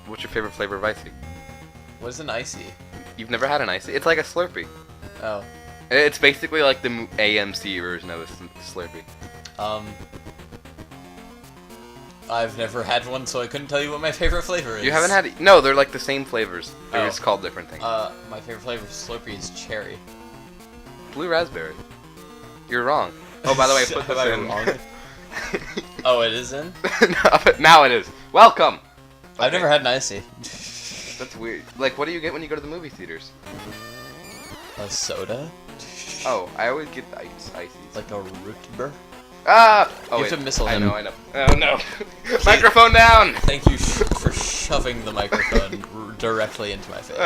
What's your favorite flavor of icy? What is an icy? You've never had an icy? It's like a Slurpee. Oh. It's basically like the AMC version of a Slurpee. I've never had one, so I couldn't tell you what my favorite flavor is. You haven't had... No, they're like the same flavors. They're just called different things. My favorite flavor of Slurpee is cherry. Blue raspberry. You're wrong. Oh, by the way, put this in. Wrong? Oh, it is in? No, now it is. Welcome! Okay. I've never had an icy. That's weird. Like, what do you get when you go to the movie theaters? A soda? Oh, I always get the ices. Like a root beer? Ah! Oh, you have to missile him. I know. Oh, no. Microphone down! Thank you for shoving the microphone directly into my face.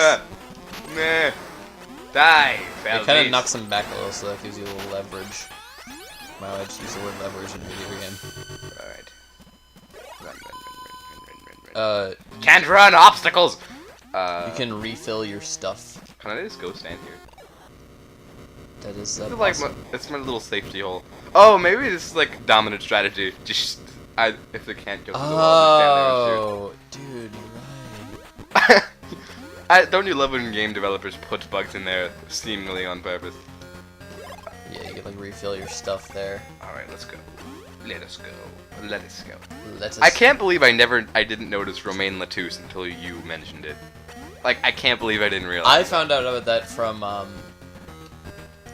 Nah. Die, It kind of knocks him back a little, so that gives you a little leverage. Wow, I just used the word leverage in a video game. Alright. Run. Can't run! Obstacles! You can refill your stuff. Can I just go stand here? That is like it's my little safety hole. Oh, maybe this is like dominant strategy. Just if they can't go through the wall, just stand there and shoot. Dude, you're right. Don't you love when game developers put bugs in there seemingly on purpose? Yeah, you can like refill your stuff there. Alright, let's go. Let us go. Let us go. Let us I can't believe I didn't notice Romain Latouche until you mentioned it. Like, I can't believe I didn't realize. I found out about that from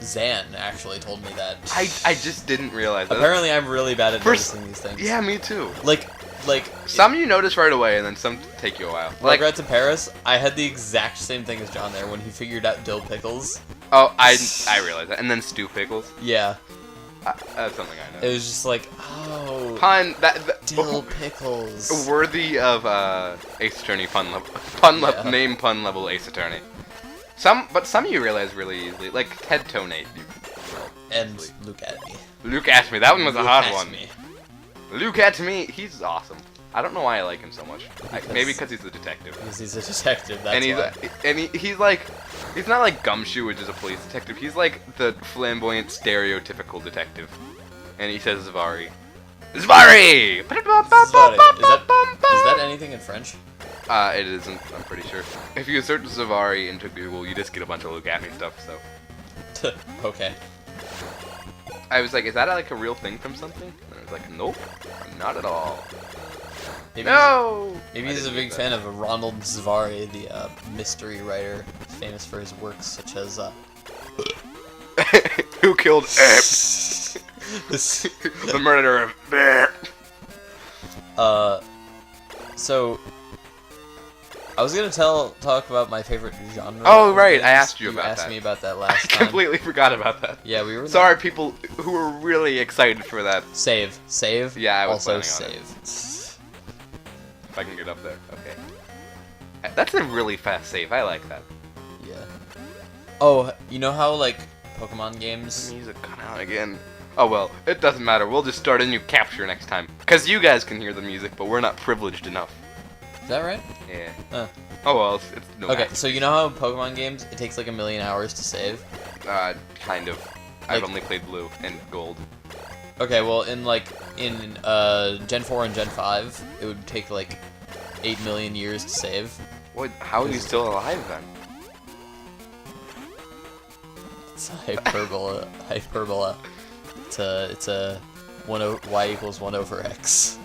Zan actually told me that. I just didn't realize that. Apparently I'm really bad at noticing these things. Yeah, me too. Like some you notice right away, and then some take you a while. Like Regrets in Paris, I had the exact same thing as John there when he figured out dill pickles. Oh, I realized that. And then stew pickles. Yeah. That's something I know. It was just like, oh, pun dill pickles. Worthy of Ace Attorney name pun level Ace Attorney. But some you realize really easily, like Ted Tonate. And Luke at me. Luke at me. That one was a hard one. Me. Luke at me. He's awesome. I don't know why I like him so much. Maybe because he's a detective. Because he's a detective. That's why. He's like, he's not like Gumshoe, which is a police detective. He's like the flamboyant, stereotypical detective. And he says Zvari. Zvari! Is that anything in French? It isn't. I'm pretty sure. If you search Zvari into Google, you just get a bunch of Look At Me stuff. So. Okay. I was like, is that like a real thing from something? And I was like, nope, not at all. Maybe maybe he's a big fan of Ronald Zvari, the mystery writer, famous for his works such as Who Killed The Murderer of So I was gonna talk about my favorite genre. Oh right, I asked you about that. You asked me about that last time. I completely forgot about that. Yeah, we were. Sorry, people who were really excited for that. Save. Yeah, I was also planning on save. If I can get up there, okay. That's a really fast save. I like that. Yeah. Oh, you know how like Pokemon games? Music cut out again. Oh well, it doesn't matter. We'll just start a new capture next time. Cause you guys can hear the music, but we're not privileged enough. Is that right? Yeah. Oh well, it's no okay, matter. so you know how in Pokemon games it takes like 1,000,000 hours to save? Kind of. I've only played Blue and Gold. Okay, well in Gen 4 and Gen 5, it would take like 8 million years to save. What? How are you still alive then? It's a hyperbola. It's a y equals 1 over x.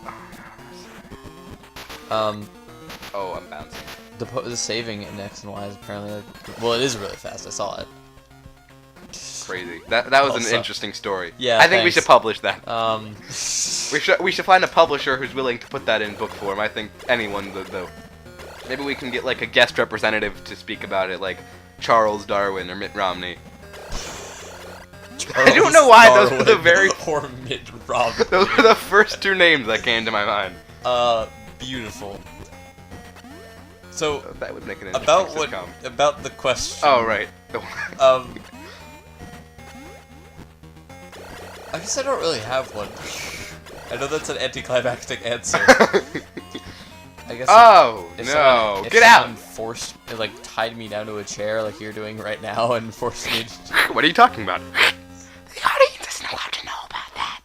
Oh, I'm bouncing. The saving in X and Y is apparently like, well, it is really fast. I saw it. Crazy. That was Also, an interesting story. Yeah, I think we should publish that. We should find a publisher who's willing to put that in book form. I think anyone though. Maybe we can get like a guest representative to speak about it, like Charles Darwin or Mitt Romney. I don't know why those were the very or Mitt Romney. Those were the first two names that came to my mind. Beautiful. So that would make an interesting sitcom. About the question. Oh right. I guess I don't really have one. I know that's an anticlimactic answer. I guess. Oh no! Get out! Like tied me down to a chair like you're doing right now and forced me to. What are you talking about? The audience isn't allowed to know about that.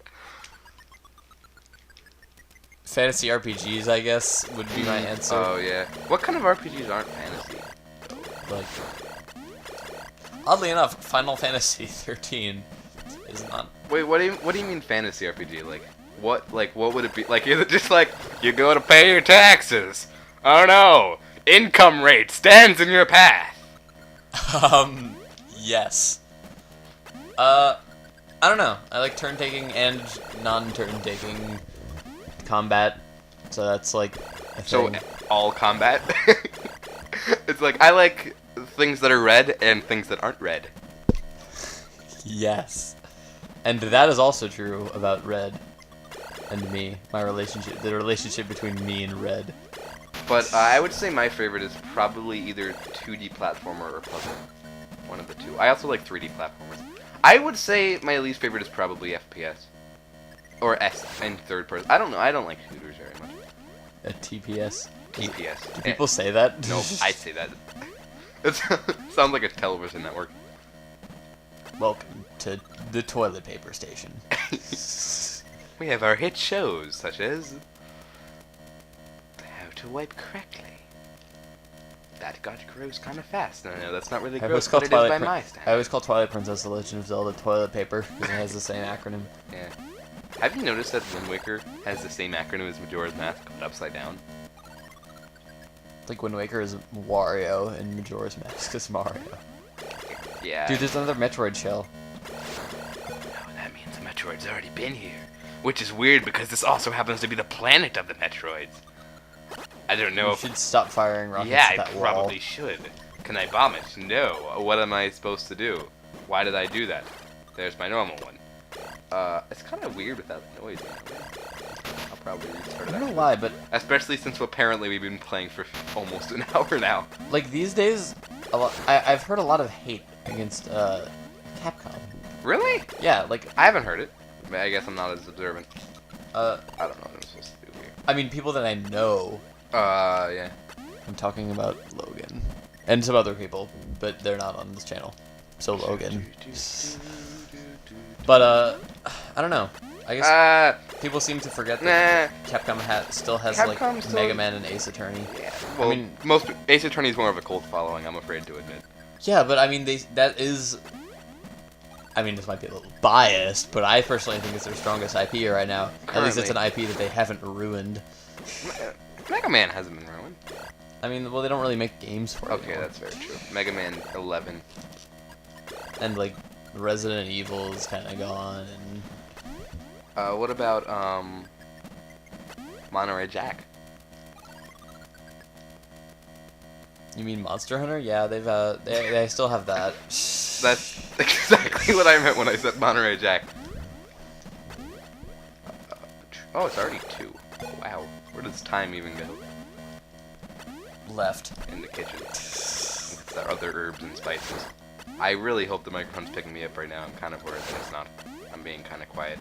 fantasy RPGs, I guess, would be my answer. Oh yeah. What kind of RPGs aren't fantasy? Like, oddly enough, Final Fantasy 13 is not. Wait, what do you mean fantasy RPG? What would it be? Like, is it just like you go to pay your taxes? I don't know. Income rate stands in your path. Yes. I don't know. I like turn taking and non-turn taking combat, so that's like a thing. So all combat. It's like I like things that are red and things that aren't red. Yes, and that is also true about Red and me. My relationship, the relationship between me and Red. But I would say my favorite is probably either 2D platformer or puzzle. One of the two. I also like 3D platformers. I would say my least favorite is probably FPS. Or S and third person. I don't know. I don't like shooters very much. A TPS. TPS. Do people say that? No, I say that. It sounds like a television network. Welcome to the toilet paper station. We have our hit shows, such as How to Wipe Correctly. That got gross kind of fast. No, that's not really gross, but it is by my standards. I always call Twilight Princess: The Legend of Zelda toilet paper because it has the same acronym. Yeah. Have you noticed that Wind Waker has the same acronym as Majora's Mask, but upside down? Like Wind Waker is Wario and Majora's Mask is Mario. Yeah. Dude, there's another Metroid shell. No, that means Metroid's already been here. Which is weird because this also happens to be the planet of the Metroids. I don't know You if... should stop firing rockets Yeah, at that I wall. probably should. Can I bomb it? No. What am I supposed to do? Why did I do that? There's my normal one. It's kind of weird without noise. I'll probably restart it. I don't know why, but especially since apparently we've been playing for almost an hour now. like these days, I've heard a lot of hate against Capcom. Really? Yeah, like I haven't heard it. I guess I'm not as observant. I don't know what I'm supposed to do here. I mean, people that I know. Yeah. I'm talking about Logan and some other people, but they're not on this channel. So Logan. But I don't know. I guess people seem to forget that Capcom still has Capcom like still... Mega Man and Ace Attorney. Yeah. Well, I mean, most Ace Attorney is more of a cult following. I'm afraid to admit. Yeah, but I mean, that is. I mean, this might be a little biased, but I personally think it's their strongest IP right now. Currently. At least it's an IP that they haven't ruined. Mega Man hasn't been ruined. I mean, well, they don't really make games for it. Okay, anymore. that's very true. Mega Man 11. And like Resident Evil is kind of gone, and what about Monterey Jack? you mean Monster Hunter? Yeah, they've they still have that. That's exactly what I meant when I said Monterey Jack. Oh, it's already 2. Wow, where does time even go? Left. In the kitchen. With the other herbs and spices. I really hope the microphone's picking me up right now. I'm kind of worried that it's not. I'm being kind of quiet.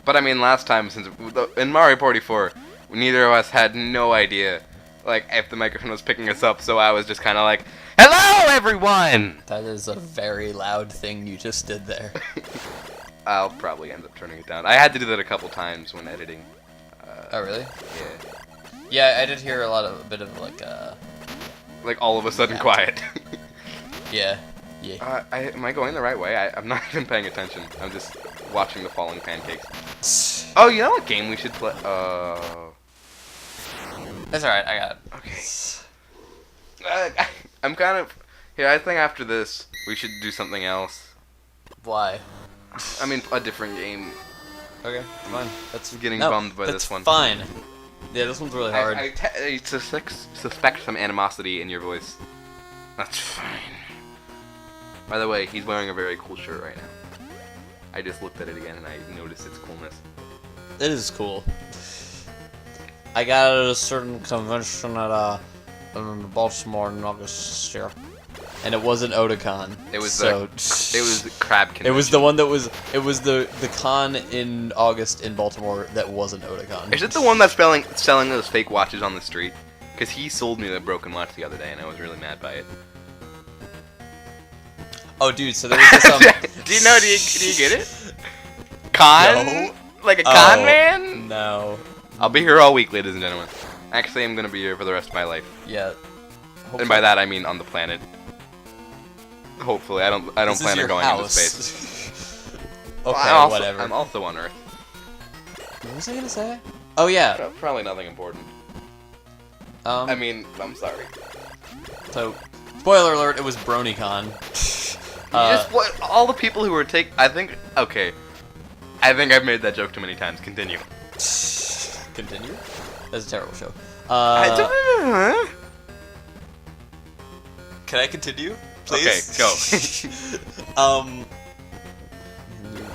But I mean, last time, since in Mario Party 4, neither of us had no idea, like, if the microphone was picking us up, so I was just kind of like, "Hello, everyone!" That is a very loud thing you just did there. I'll probably end up turning it down. I had to do that a couple times when editing. Oh, really? Yeah. Yeah, I did hear a bit of like all of a sudden quiet. Yeah. Yeah. Am I going the right way? I'm not even paying attention. I'm just watching the falling pancakes. Oh, you know what game we should play? That's alright, I got it. Okay. I'm kind of... Here, I think after this, we should do something else. Why? I mean, a different game. Okay, fine. I'm getting bummed by this one. That's fine. Yeah, this one's really hard. I suspect some animosity in your voice. That's fine. By the way, he's wearing a very cool shirt right now. I just looked at it again and I noticed its coolness. It is cool. I got it at a certain convention at Baltimore in August this year, and it wasn't Otakon. It was so, it was the crab convention. It was the one that was. It was the con in August in Baltimore that wasn't Otakon. Is it the one that's selling those fake watches on the street? Because he sold me that broken watch the other day, and I was really mad by it. Oh, dude! So there was this. Do you know? Do you get it? Con? No. Like a con man? No. I'll be here all week, ladies and gentlemen. Actually, I'm gonna be here for the rest of my life. Yeah. And by that I mean on the planet. Hopefully, I don't plan on going into space. Okay, whatever. I'm also on Earth. What was I gonna say? Oh yeah. Probably nothing important. I mean, I'm sorry. So, spoiler alert, it was BronyCon. All the people who were I think I've made that joke too many times. Continue. Continue? That's a terrible show. Can I continue? Please? Okay, go. You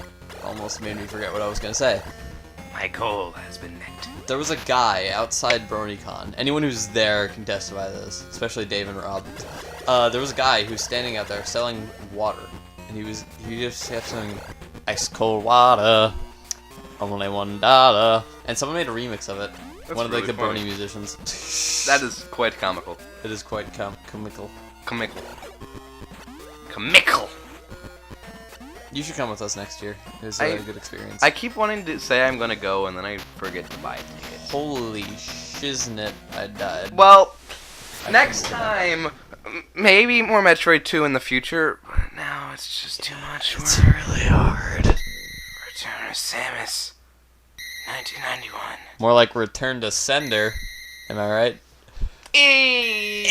almost made me forget what I was gonna say. My goal has been met. There was a guy outside BronyCon. Anyone who's there can testify to this, especially Dave and Rob. There was a guy who's standing out there selling water, and he just kept saying, "Ice cold water, only $1." And someone made a remix of it. That's One of really the funny. Brony musicians. That is quite comical. It is quite comical. Comical. You should come with us next year. It was a good experience. I keep wanting to say I'm gonna go, and then I forget to buy tickets. Holy shiznit, I died. Well, next time, maybe more Metroid 2 in the future. But now it's just too much. It's really hard. Return of Samus, 1991. More like Return to Sender. Am I right? Okay.